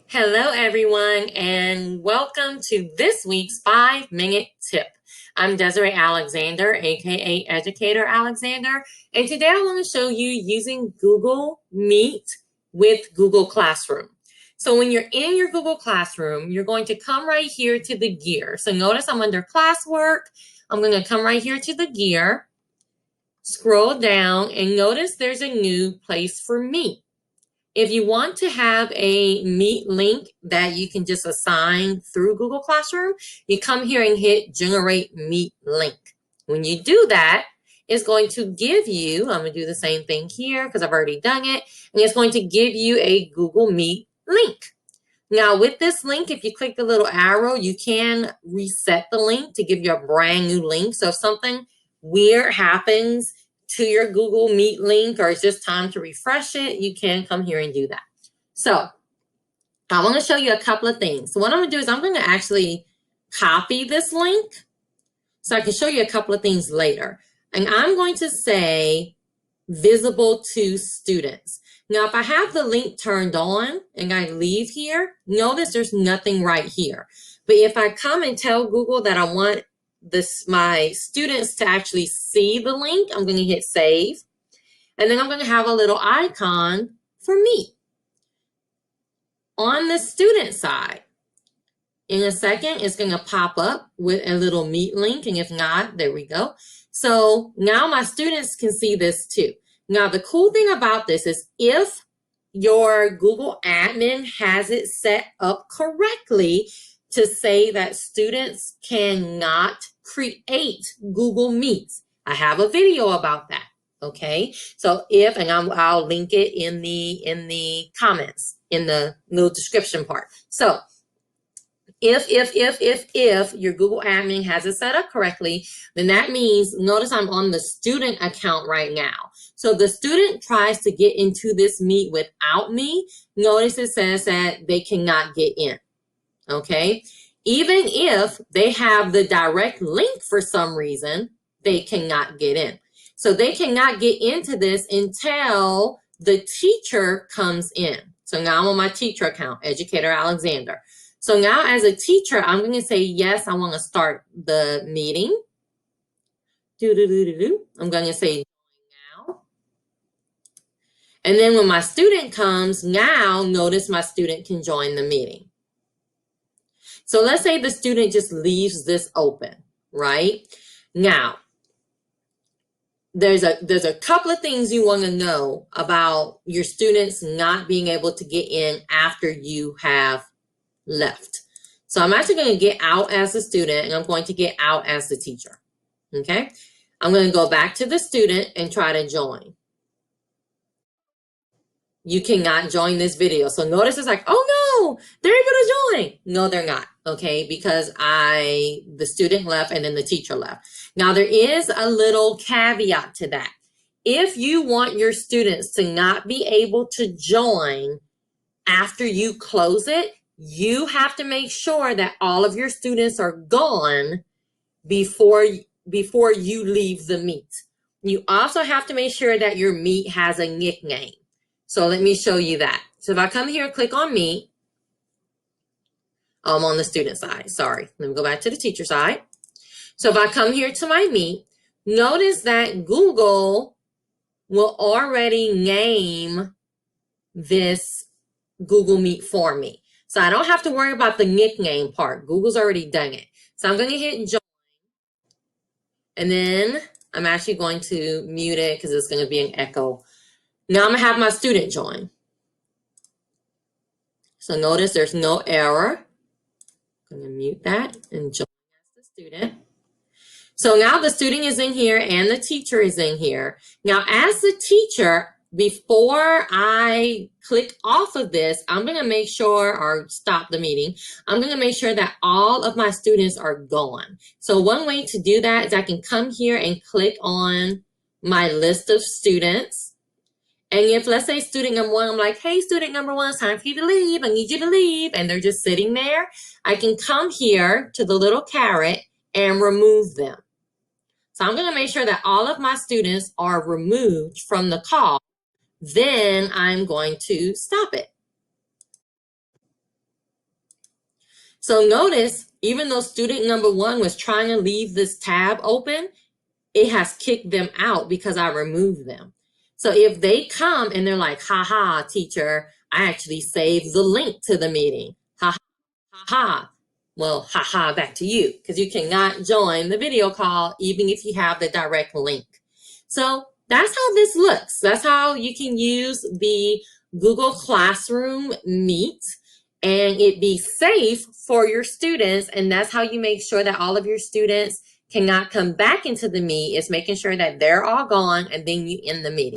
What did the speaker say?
Hello, everyone, and welcome to this week's 5-Minute Tip. I'm Desiree Alexander, aka Educator Alexander, and today I want to show you using Google Meet with Google Classroom. So when you're in your Google Classroom, you're going to come right here to the gear. So notice I'm under classwork. I'm going to come right here to the gear, scroll down, and notice there's a new place for Meet. If you want to have a Meet link that you can just assign through Google Classroom, you come here and hit Generate Meet Link. When you do that, it's going to give you, I'm going to do the same thing here because I've already done it, and it's going to give you a Google Meet link. Now, with this link, if you click the little arrow, you can reset the link to give you a brand new link. So if something weird happens to your Google Meet link or it's just time to refresh it, you can come here and do that. So I want to show you a couple of things. So what I'm going to do is I'm going to actually copy this link so I can show you a couple of things later. And I'm going to say visible to students. Now, if I have the link turned on and I leave here, notice there's nothing right here. But if I come and tell Google that I want my students to actually see the link, I'm going to hit save. And then I'm going to have a little icon for me on the student side. In a second, it's going to pop up with a little Meet link. And if not, there we go. So now my students can see this too. Now, the cool thing about this is if your Google admin has it set up correctly to say that students cannot create Google Meets. I have a video about that. Okay, so I'll link it in the comments in the little description part. So if your Google admin has it set up correctly, then that means, notice I'm on the student account right now. So the student tries to get into this Meet without me, notice it says that they cannot get in, okay? Even if they have the direct link for some reason, they cannot get in. So they cannot get into this until the teacher comes in. So now I'm on my teacher account, Educator Alexander. So now as a teacher, I'm going to say, yes, I want to start the meeting. I'm going to say now. And then when my student comes, now notice my student can join the meeting. So let's say the student just leaves this open, right? Now, there's a couple of things you want to know about your students not being able to get in after you have left. So I'm actually going to get out as a student and I'm going to get out as the teacher. Okay, I'm going to go back to the student and try to join. You cannot join this video. So notice it's like, oh no, they're able to join. No, they're not. Okay, because the student left and then the teacher left. Now there is a little caveat to that. If you want your students to not be able to join after you close it, you have to make sure that all of your students are gone before you leave the Meet. You also have to make sure that your Meet has a nickname. So let me show you that. So if I come here and click on Meet, I'm on the student side, sorry. Let me go back to the teacher side. So if I come here to my Meet, notice that Google will already name this Google Meet for me. So I don't have to worry about the nickname part. Google's already done it. So I'm going to hit join. And then I'm actually going to mute it because it's going to be an echo. Now I'm going to have my student join. So notice there's no error. I'm going to mute that and join as the student. So now the student is in here and the teacher is in here. Now as the teacher, before I click off of this, I'm going to make sure, or stop the meeting, I'm going to make sure that all of my students are gone. So one way to do that is I can come here and click on my list of students. And if, let's say, student number one, I'm like, hey, student number one, it's time for you to leave. I need you to leave. And they're just sitting there. I can come here to the little caret and remove them. So I'm going to make sure that all of my students are removed from the call. Then I'm going to stop it. So notice, even though student number 1 was trying to leave this tab open, it has kicked them out because I removed them. So if they come and they're like, haha, teacher, I actually saved the link to the meeting. Ha ha ha. Well, haha, back to you, because you cannot join the video call even if you have the direct link. So that's how this looks. That's how you can use the Google Classroom Meet and it be safe for your students. And that's how you make sure that all of your students cannot come back into the Meet, is making sure that they're all gone and then you end the meeting.